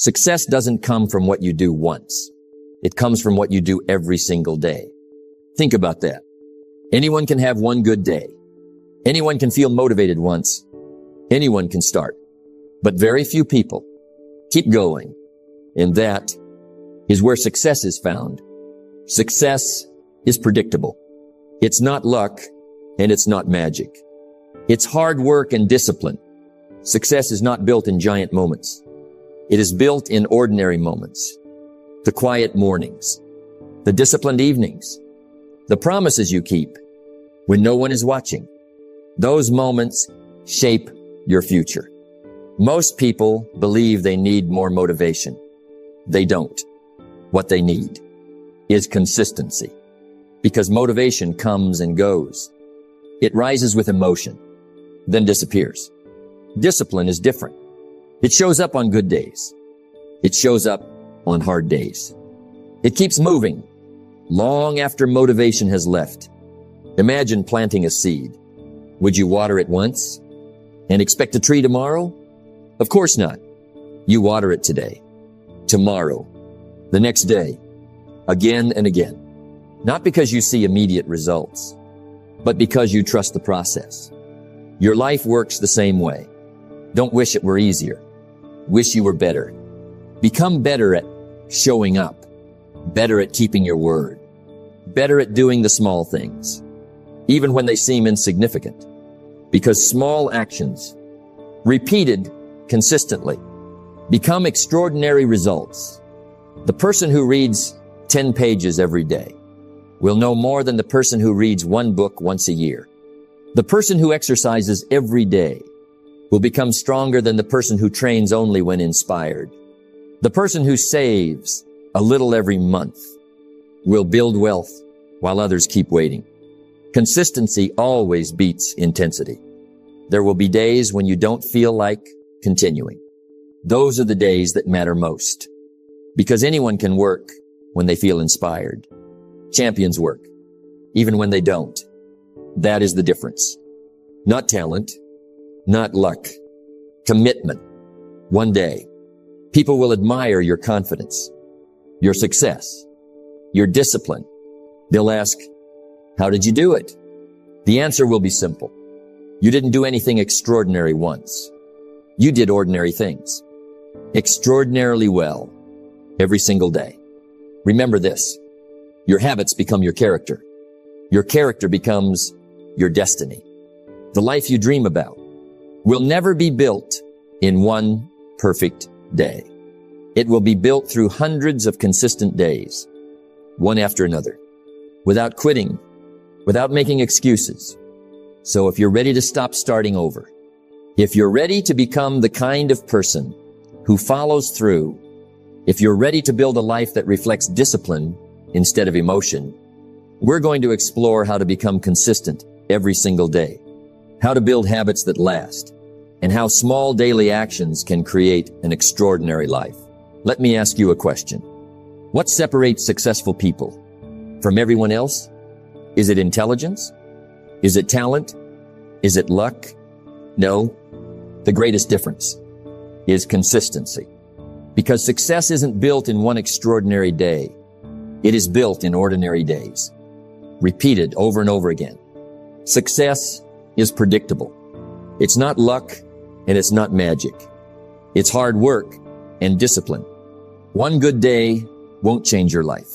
Success doesn't come from what you do once. It comes from what you do every single day. Think about that. Anyone can have one good day. Anyone can feel motivated once. Anyone can start. But very few people keep going. And that is where success is found. Success is predictable. It's not luck and it's not magic. It's hard work and discipline. Success is not built in giant moments. It is built in ordinary moments. The quiet mornings, the disciplined evenings, the promises you keep when no one is watching. Those moments shape your future. Most people believe they need more motivation. They don't. What they need is consistency, because motivation comes and goes. It rises with emotion, then disappears. Discipline is different. It shows up on good days. It shows up on hard days. It keeps moving long after motivation has left. Imagine planting a seed. Would you water it once and expect a tree tomorrow? Of course not. You water it today, tomorrow, the next day, again and again. Not because you see immediate results, but because you trust the process. Your life works the same way. Don't wish it were easier. Wish you were better. Become better at showing up, better at keeping your word, better at doing the small things, even when they seem insignificant, because small actions, repeated consistently, become extraordinary results. The person who reads 10 pages every day will know more than the person who reads one book once a year. The person who exercises every day will become stronger than the person who trains only when inspired. The person who saves a little every month will build wealth while others keep waiting. Consistency always beats intensity. There will be days when you don't feel like continuing. Those are the days that matter most, because anyone can work when they feel inspired. Champions work, even when they don't. That is the difference. Not talent, not luck, commitment. One day, people will admire your confidence, your success, your discipline. They'll ask, how did you do it? The answer will be simple. You didn't do anything extraordinary once. You did ordinary things extraordinarily well every single day. Remember this. Your habits become your character. Your character becomes your destiny. The life you dream about will never be built in one perfect day. It will be built through hundreds of consistent days, one after another, without quitting, without making excuses. So if you're ready to stop starting over, if you're ready to become the kind of person who follows through, if you're ready to build a life that reflects discipline instead of emotion, we're going to explore how to become consistent every single day, how to build habits that last, and how small daily actions can create an extraordinary life. Let me ask you a question. What separates successful people from everyone else? Is it intelligence? Is it talent? Is it luck? No. The greatest difference is consistency. Because success isn't built in one extraordinary day. It is built in ordinary days, repeated over and over again. Success is predictable. It's not luck and it's not magic. It's hard work and discipline. One good day won't change your life.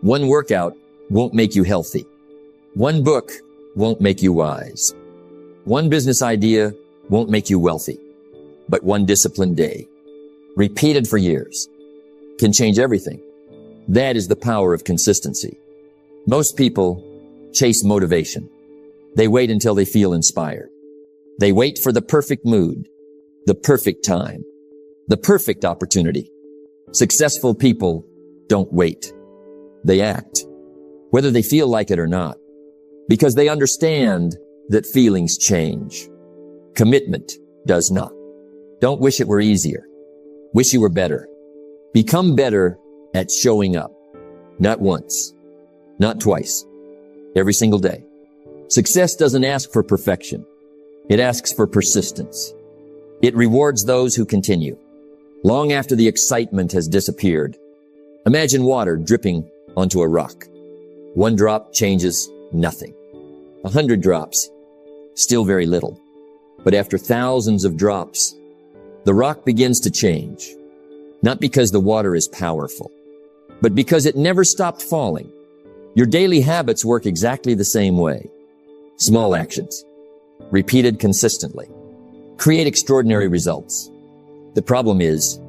One workout won't make you healthy. One book won't make you wise. One business idea won't make you wealthy. But one disciplined day, repeated for years, can change everything. That is the power of consistency. Most people chase motivation. They wait until they feel inspired. They wait for the perfect mood, the perfect time, the perfect opportunity. Successful people don't wait. They act, whether they feel like it or not, because they understand that feelings change. Commitment does not. Don't wish it were easier. Wish you were better. Become better at showing up. Not once, not twice, every single day. Success doesn't ask for perfection. It asks for persistence. It rewards those who continue. Long after the excitement has disappeared, imagine water dripping onto a rock. One drop changes nothing. 100 drops, still very little. But after thousands of drops, the rock begins to change. Not because the water is powerful, but because it never stopped falling. Your daily habits work exactly the same way. Small actions, repeated consistently, create extraordinary results. The problem is,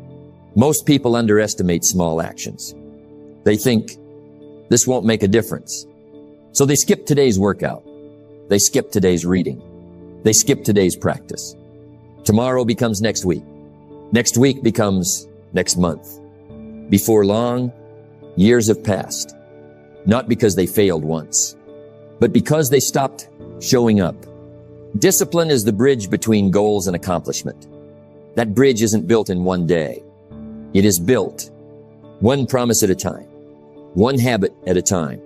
most people underestimate small actions. They think, this won't make a difference. So they skip today's workout. They skip today's reading. They skip today's practice. Tomorrow becomes next week. Next week becomes next month. Before long, years have passed. Not because they failed once, but because they stopped showing up. Discipline is the bridge between goals and accomplishment. That bridge isn't built in one day. It is built one promise at a time, one habit at a time,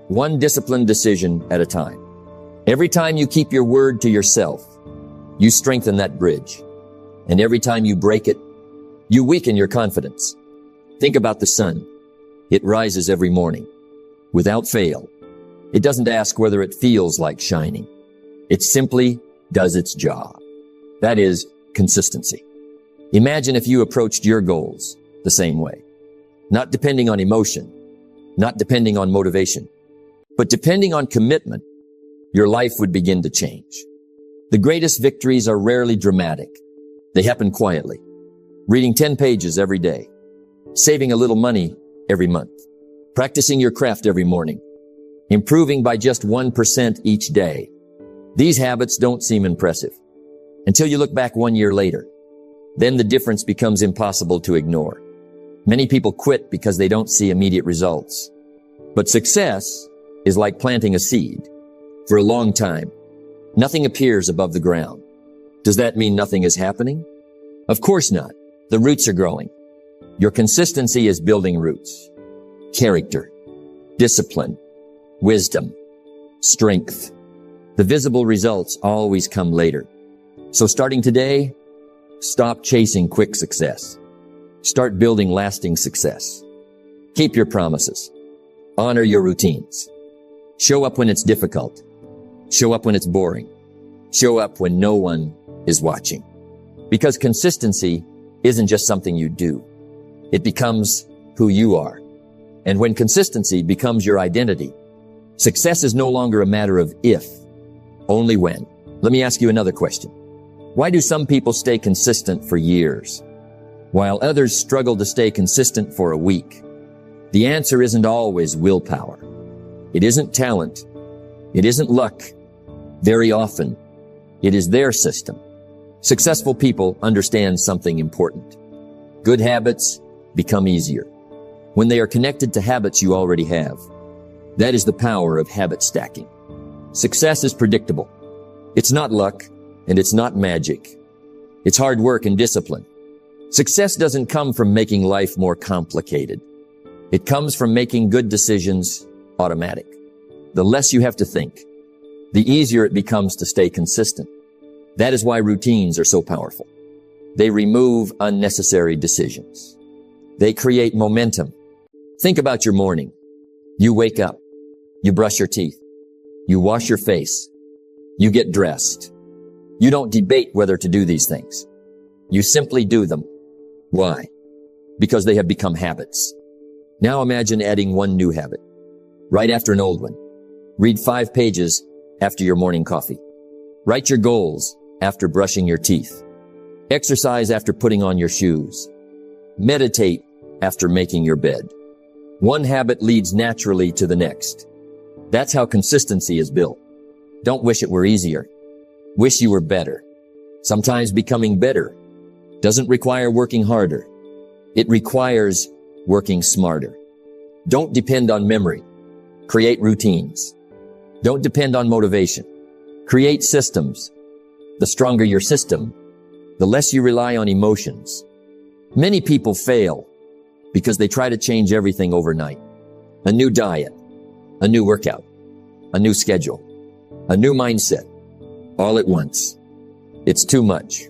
one disciplined decision at a time. Every time you keep your word to yourself, you strengthen that bridge. And every time you break it, you weaken your confidence. Think about the sun. It rises every morning, without fail. It doesn't ask whether it feels like shining. It simply does its job. That is consistency. Imagine if you approached your goals the same way, not depending on emotion, not depending on motivation, but depending on commitment. Your life would begin to change. The greatest victories are rarely dramatic. They happen quietly. Reading 10 pages every day, saving a little money every month, practicing your craft every morning, improving by just 1% each day. These habits don't seem impressive until you look back 1 year later. Then the difference becomes impossible to ignore. Many people quit because they don't see immediate results. But success is like planting a seed. For a long time, nothing appears above the ground. Does that mean nothing is happening? Of course not. The roots are growing. Your consistency is building roots. Character, discipline, wisdom, strength. The visible results always come later. So starting today, stop chasing quick success. Start building lasting success. Keep your promises. Honor your routines. Show up when it's difficult. Show up when it's boring. Show up when no one is watching. Because consistency isn't just something you do. It becomes who you are. And when consistency becomes your identity, success is no longer a matter of if, only when. Let me ask you another question. Why do some people stay consistent for years, while others struggle to stay consistent for a week? The answer isn't always willpower. It isn't talent. It isn't luck. Very often, it is their system. Successful people understand something important. Good habits become easier when they are connected to habits you already have. That is the power of habit stacking. Success is predictable. It's not luck, and it's not magic. It's hard work and discipline. Success doesn't come from making life more complicated. It comes from making good decisions automatic. The less you have to think, the easier it becomes to stay consistent. That is why routines are so powerful. They remove unnecessary decisions. They create momentum. Think about your morning. You wake up. You brush your teeth. You wash your face. You get dressed. You don't debate whether to do these things. You simply do them. Why? Because they have become habits. Now imagine adding one new habit. Right after an old one. Read 5 pages after your morning coffee. Write your goals after brushing your teeth. Exercise after putting on your shoes. Meditate after making your bed. One habit leads naturally to the next. That's how consistency is built. Don't wish it were easier. Wish you were better. Sometimes becoming better doesn't require working harder. It requires working smarter. Don't depend on memory. Create routines. Don't depend on motivation. Create systems. The stronger your system, the less you rely on emotions. Many people fail because they try to change everything overnight. A new diet, a new workout, a new schedule, a new mindset, all at once. It's too much.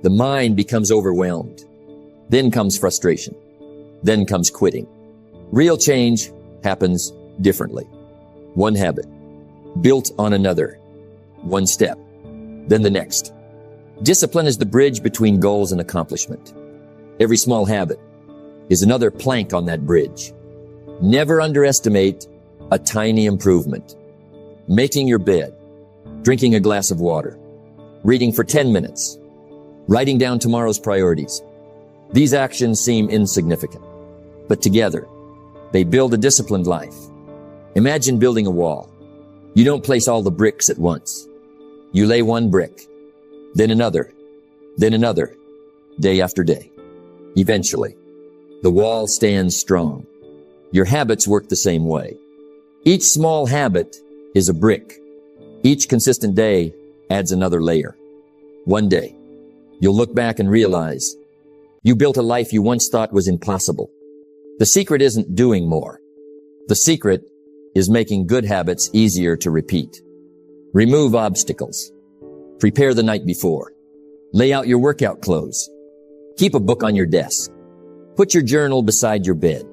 The mind becomes overwhelmed. Then comes frustration. Then comes quitting. Real change happens differently. One habit, built on another. One step, then the next. Discipline is the bridge between goals and accomplishment. Every small habit is another plank on that bridge. Never underestimate a tiny improvement. Making your bed, drinking a glass of water, reading for 10 minutes, writing down tomorrow's priorities. These actions seem insignificant, but together, they build a disciplined life. Imagine building a wall. You don't place all the bricks at once. You lay one brick, then another, day after day. Eventually, the wall stands strong. Your habits work the same way. Each small habit is a brick. Each consistent day adds another layer. One day, you'll look back and realize you built a life you once thought was impossible. The secret isn't doing more. The secret is making good habits easier to repeat. Remove obstacles. Prepare the night before. Lay out your workout clothes. Keep a book on your desk. Put your journal beside your bed.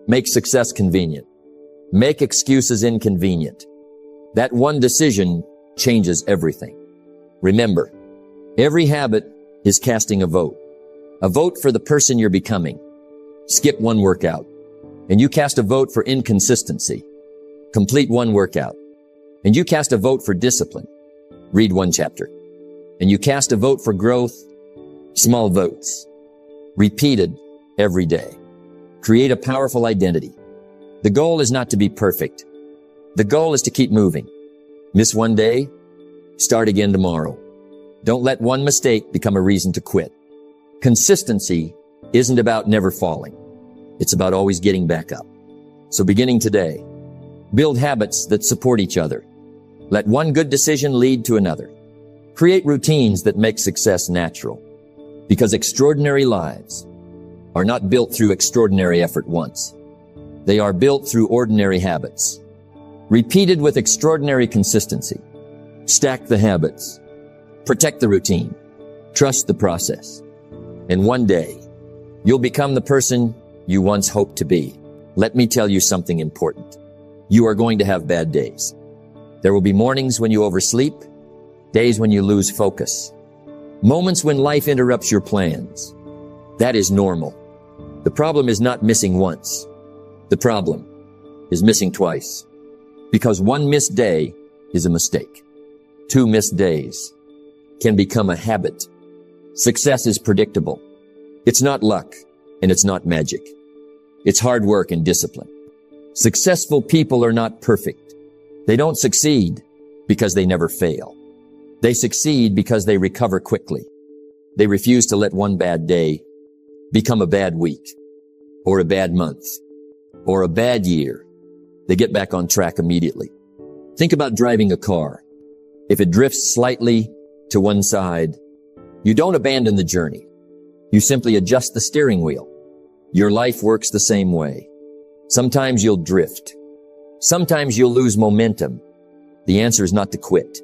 Make success convenient. Make excuses inconvenient. That one decision changes everything. Remember, every habit is casting a vote. A vote for the person you're becoming. Skip one workout, and you cast a vote for inconsistency. Complete one workout, and you cast a vote for discipline. Read one chapter, and you cast a vote for growth. Small votes, repeated every day. Create a powerful identity. The goal is not to be perfect. The goal is to keep moving. Miss one day, start again tomorrow. Don't let one mistake become a reason to quit. Consistency isn't about never falling. It's about always getting back up. So beginning today, build habits that support each other. Let one good decision lead to another. Create routines that make success natural. Because extraordinary lives are not built through extraordinary effort once. They are built through ordinary habits, repeated with extraordinary consistency. Stack the habits, protect the routine, trust the process. And one day, you'll become the person you once hoped to be. Let me tell you something important. You are going to have bad days. There will be mornings when you oversleep, days when you lose focus, moments when life interrupts your plans. That is normal. The problem is not missing once. The problem is missing twice. Because one missed day is a mistake. 2 missed days can become a habit. Success is predictable. It's not luck, and it's not magic. It's hard work and discipline. Successful people are not perfect. They don't succeed because they never fail. They succeed because they recover quickly. They refuse to let one bad day become a bad week, or a bad month, or a bad year. They get back on track immediately. Think about driving a car. If it drifts slightly to one side, you don't abandon the journey. You simply adjust the steering wheel. Your life works the same way. Sometimes you'll drift. Sometimes you'll lose momentum. The answer is not to quit.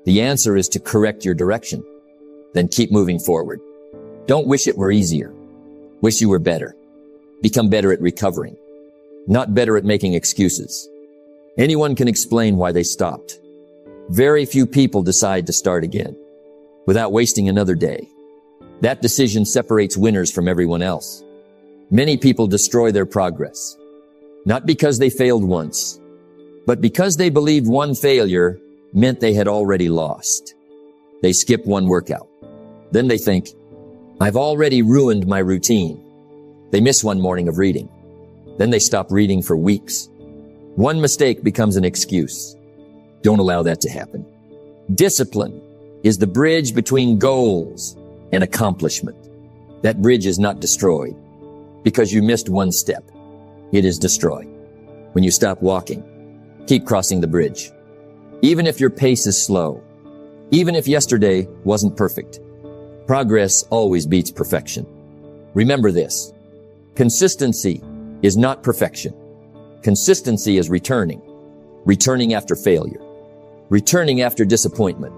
The answer is to correct your direction. Then keep moving forward. Don't wish it were easier. Wish you were better. Become better at recovering, not better at making excuses. Anyone can explain why they stopped. Very few people decide to start again without wasting another day. That decision separates winners from everyone else. Many people destroy their progress, not because they failed once, but because they believed one failure meant they had already lost. They skip one workout. Then they think, I've already ruined my routine. They miss one morning of reading. Then they stop reading for weeks. One mistake becomes an excuse. Don't allow that to happen. Discipline is the bridge between goals and accomplishment. That bridge is not destroyed because you missed one step. It is destroyed when you stop walking. Keep crossing the bridge. Even if your pace is slow, even if yesterday wasn't perfect, progress always beats perfection. Remember this. Consistency is not perfection. Consistency is returning after failure, returning after disappointment,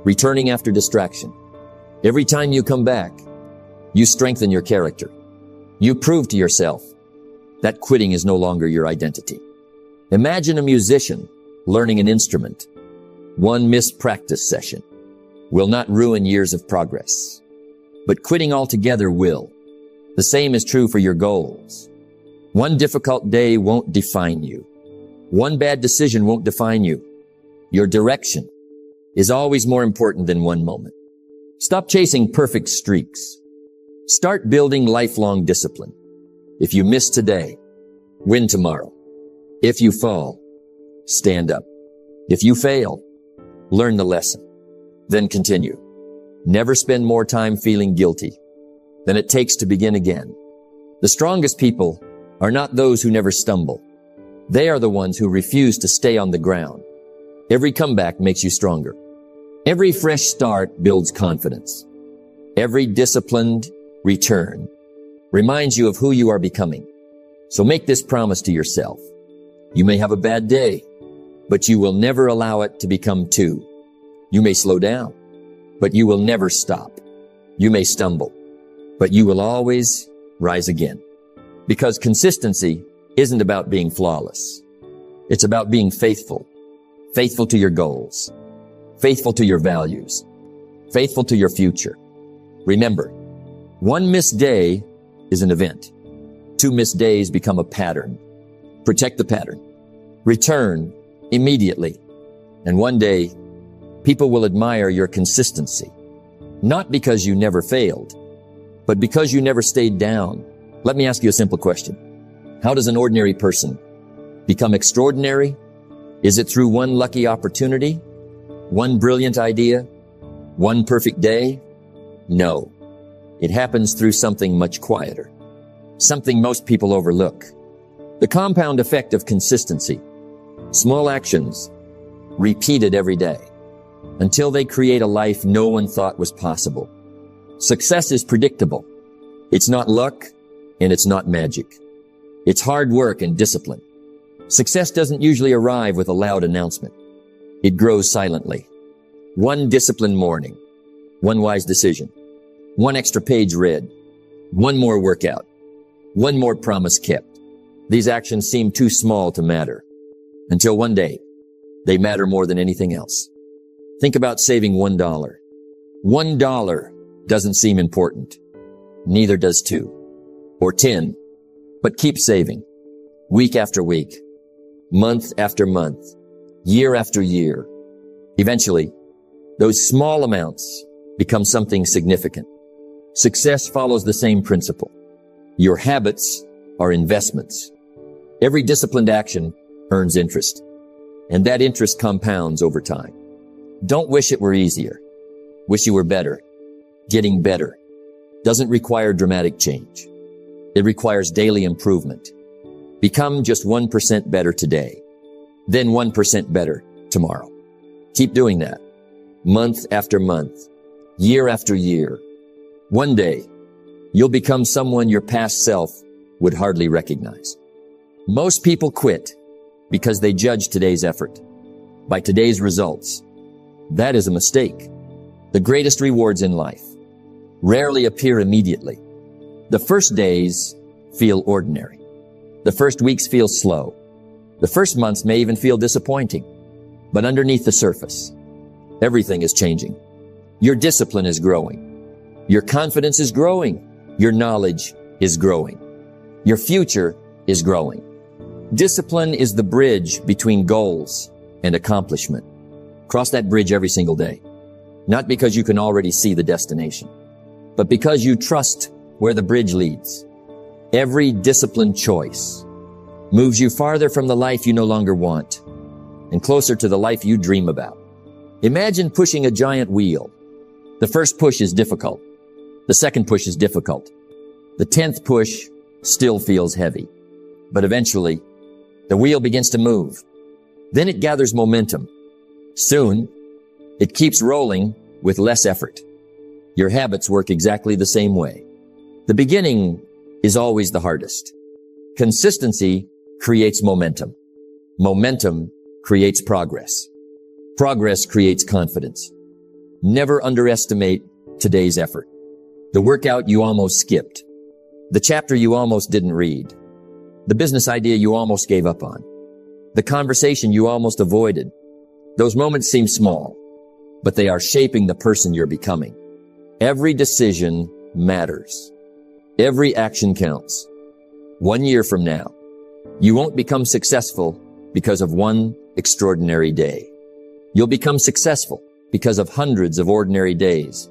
returning after distraction. Every time you come back, You strengthen your character. You prove to yourself that quitting is no longer your identity. Imagine a musician learning an instrument. One missed practice session will not ruin years of progress, but quitting altogether will. The same is true for your goals. One difficult day won't define you. One bad decision won't define you. Your direction is always more important than one moment. Stop chasing perfect streaks. Start building lifelong discipline. If you miss today, win tomorrow. If you fall, stand up. If you fail, learn the lesson. Then continue. Never spend more time feeling guilty than it takes to begin again. The strongest people are not those who never stumble. They are the ones who refuse to stay on the ground. Every comeback makes you stronger. Every fresh start builds confidence. Every disciplined return reminds you of who you are becoming. So make this promise to yourself. You may have a bad day, but you will never allow it to become two. You may slow down, but you will never stop. You may stumble, but you will always rise again. Because consistency isn't about being flawless. It's about being faithful. Faithful to your goals. Faithful to your values. Faithful to your future. Remember, one missed day is an event. Two missed days become a pattern. Protect the pattern. Return immediately. And one day, people will admire your consistency. Not because you never failed, but because you never stayed down. Let me ask you a simple question. How does an ordinary person become extraordinary? Is it through one lucky opportunity? One brilliant idea? One perfect day? No. It happens through something much quieter. Something most people overlook. The compound effect of consistency. Small actions, repeated every day, until they create a life no one thought was possible. Success is predictable. It's not luck, and it's not magic. It's hard work and discipline. Success doesn't usually arrive with a loud announcement. It grows silently. One disciplined morning, one wise decision, one extra page read, one more workout, one more promise kept. These actions seem too small to matter, until one day, they matter more than anything else. Think about saving $1. $1 doesn't seem important. Neither does 2 or 10, but keep saving. Week after week, month after month, year after year. Eventually, those small amounts become something significant. Success follows the same principle. Your habits are investments. Every disciplined action earns interest, and that interest compounds over time. Don't wish it were easier. Wish you were better. Getting better doesn't require dramatic change. It requires daily improvement. Become just 1% better today, then 1% better tomorrow. Keep doing that, month after month, year after year. One day, you'll become someone your past self would hardly recognize. Most people quit because they judge today's effort by today's results. That is a mistake. The greatest rewards in life rarely appear immediately. The first days feel ordinary. The first weeks feel slow. The first months may even feel disappointing. But underneath the surface, everything is changing. Your discipline is growing. Your confidence is growing. Your knowledge is growing. Your future is growing. Discipline is the bridge between goals and accomplishment. Cross that bridge every single day. Not because you can already see the destination, but because you trust where the bridge leads. Every disciplined choice moves you farther from the life you no longer want and closer to the life you dream about. Imagine pushing a giant wheel. The first push is difficult. The second push is difficult. The 10th push still feels heavy. But eventually, the wheel begins to move. Then it gathers momentum. Soon, it keeps rolling with less effort. Your habits work exactly the same way. The beginning is always the hardest. Consistency creates momentum. Momentum creates progress. Progress creates confidence. Never underestimate today's effort. The workout you almost skipped. The chapter you almost didn't read. The business idea you almost gave up on. The conversation you almost avoided. Those moments seem small, but they are shaping the person you're becoming. Every decision matters. Every action counts. 1 year from now, you won't become successful because of one extraordinary day. You'll become successful because of hundreds of ordinary days,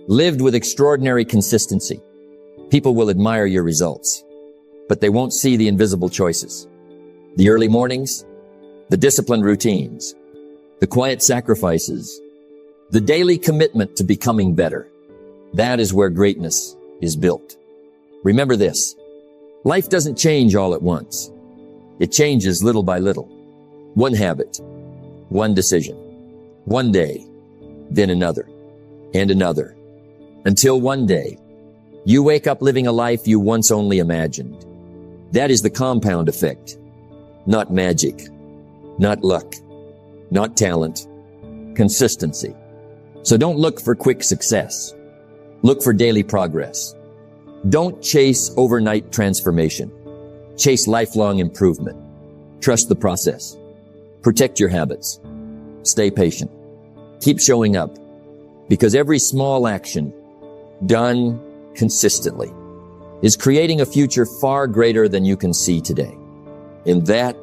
lived with extraordinary consistency. People will admire your results, but they won't see the invisible choices. The early mornings, the disciplined routines, the quiet sacrifices, the daily commitment to becoming better. That is where greatness is built. Remember this, life doesn't change all at once. It changes little by little. One habit, one decision, one day, then another, and another, until one day, you wake up living a life you once only imagined. That is the compound effect, not magic, not luck, not talent, consistency. So don't look for quick success. Look for daily progress. Don't chase overnight transformation. Chase lifelong improvement. Trust the process. Protect your habits. Stay patient. Keep showing up, because every small action done consistently is creating a future far greater than you can see today. And that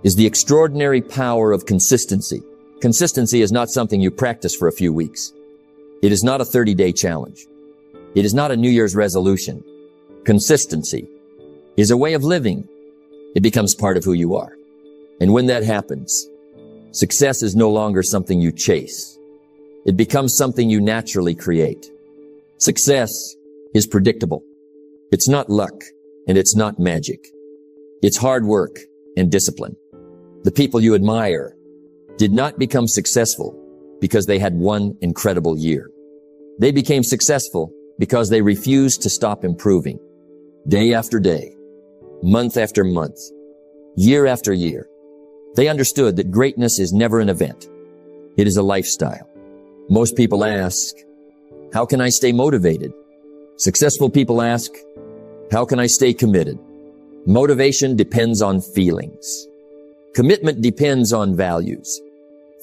is the extraordinary power of consistency. Consistency is not something you practice for a few weeks. It is not a 30-day challenge. It is not a New Year's resolution. Consistency is a way of living. It becomes part of who you are. And when that happens, success is no longer something you chase. It becomes something you naturally create. Success is predictable. It's not luck, and it's not magic. It's hard work and discipline. The people you admire did not become successful because they had one incredible year. They became successful because they refused to stop improving. Day after day, month after month, year after year. They understood that greatness is never an event. It is a lifestyle. Most people ask, how can I stay motivated? Successful people ask, how can I stay committed? Motivation depends on feelings. Commitment depends on values.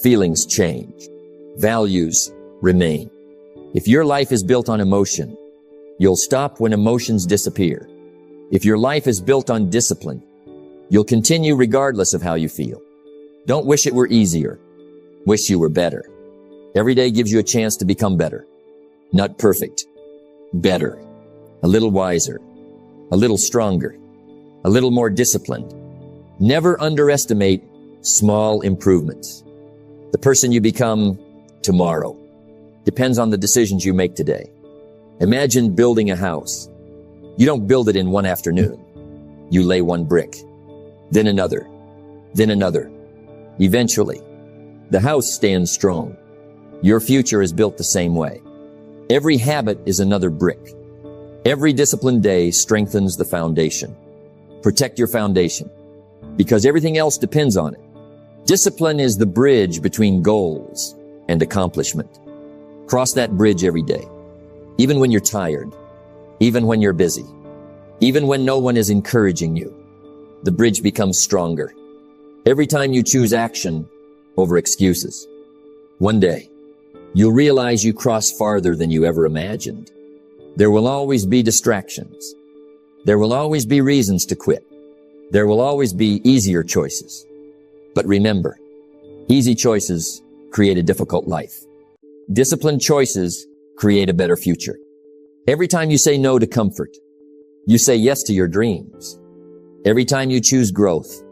Feelings change. Values remain. If your life is built on emotion, you'll stop when emotions disappear. If your life is built on discipline, you'll continue regardless of how you feel. Don't wish it were easier. Wish you were better. Every day gives you a chance to become better. Not perfect. Better. A little wiser. A little stronger. A little more disciplined. Never underestimate small improvements. The person you become tomorrow depends on the decisions you make today. Imagine building a house. You don't build it in one afternoon. You lay one brick, then another, then another. Eventually, the house stands strong. Your future is built the same way. Every habit is another brick. Every disciplined day strengthens the foundation. Protect your foundation, because everything else depends on it. Discipline is the bridge between goals and accomplishment. Cross that bridge every day, even when you're tired, even when you're busy, even when no one is encouraging you. The bridge becomes stronger every time you choose action over excuses. One day, you'll realize you crossed farther than you ever imagined. There will always be distractions. There will always be reasons to quit. There will always be easier choices. But remember, easy choices create a difficult life. Disciplined choices create a better future. Every time you say no to comfort, you say yes to your dreams. Every time you choose growth,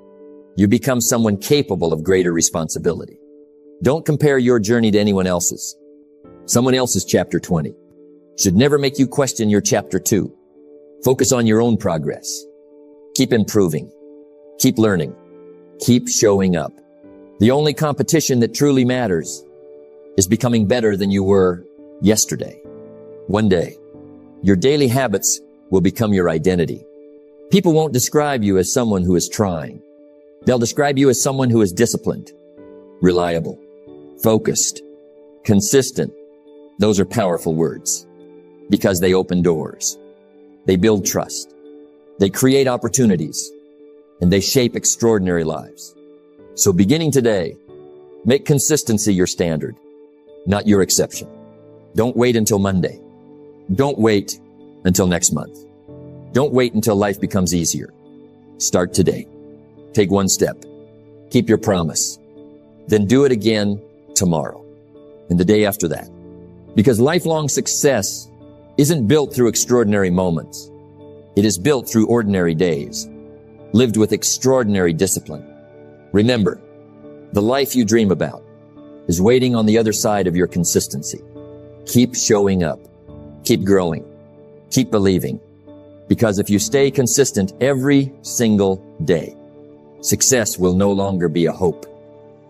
you become someone capable of greater responsibility. Don't compare your journey to anyone else's. Someone else's chapter 20 should never make you question your chapter 2. Focus on your own progress. Keep improving. Keep learning. Keep showing up. The only competition that truly matters is becoming better than you were yesterday. One day, your daily habits will become your identity. People won't describe you as someone who is trying. They'll describe you as someone who is disciplined, reliable, focused, consistent. Those are powerful words. because they open doors. They build trust. They create opportunities, and they shape extraordinary lives. So beginning today, make consistency your standard, not your exception. Don't wait until Monday. Don't wait until next month. Don't wait until life becomes easier. Start today. Take one step. Keep your promise. Then do it again tomorrow and the day after that. Because lifelong success isn't built through extraordinary moments. It is built through ordinary days, lived with extraordinary discipline. Remember, the life you dream about is waiting on the other side of your consistency. Keep showing up. Keep growing. Keep believing. Because if you stay consistent every single day, success will no longer be a hope.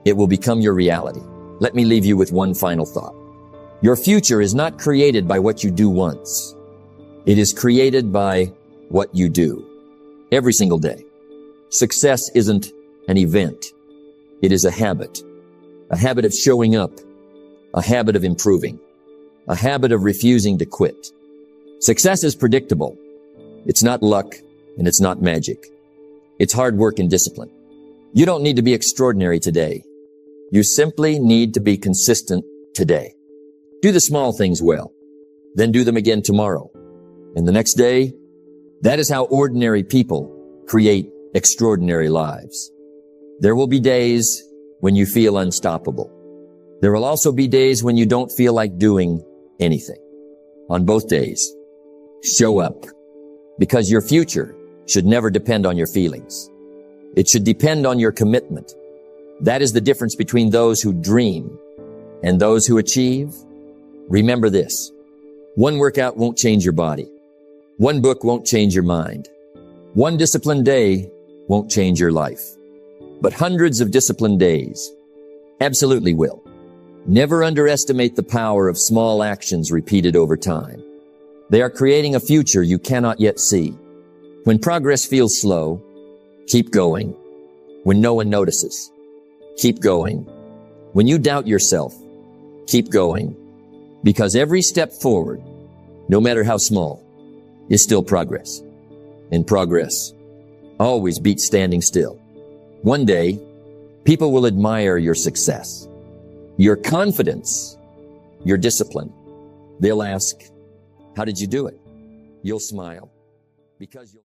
It will become your reality. Let me leave you with one final thought. Your future is not created by what you do once. It is created by what you do every single day. Success isn't an event. It is a habit of showing up, a habit of improving, a habit of refusing to quit. Success is predictable. It's not luck and it's not magic. It's hard work and discipline. You don't need to be extraordinary today. You simply need to be consistent today. Do the small things well, then do them again tomorrow. And the next day, that is how ordinary people create extraordinary lives. There will be days when you feel unstoppable. There will also be days when you don't feel like doing anything. On both days, show up, because your future should never depend on your feelings. It should depend on your commitment. That is the difference between those who dream and those who achieve. Remember this. One workout won't change your body. One book won't change your mind. One disciplined day won't change your life. But hundreds of disciplined days absolutely will. Never underestimate the power of small actions repeated over time. They are creating a future you cannot yet see. When progress feels slow, keep going. When no one notices, keep going. When you doubt yourself, keep going. Because every step forward, no matter how small, is still progress. And progress always beats standing still. One day, people will admire your success, your confidence, your discipline. They'll ask, how did you do it? You'll smile because you'll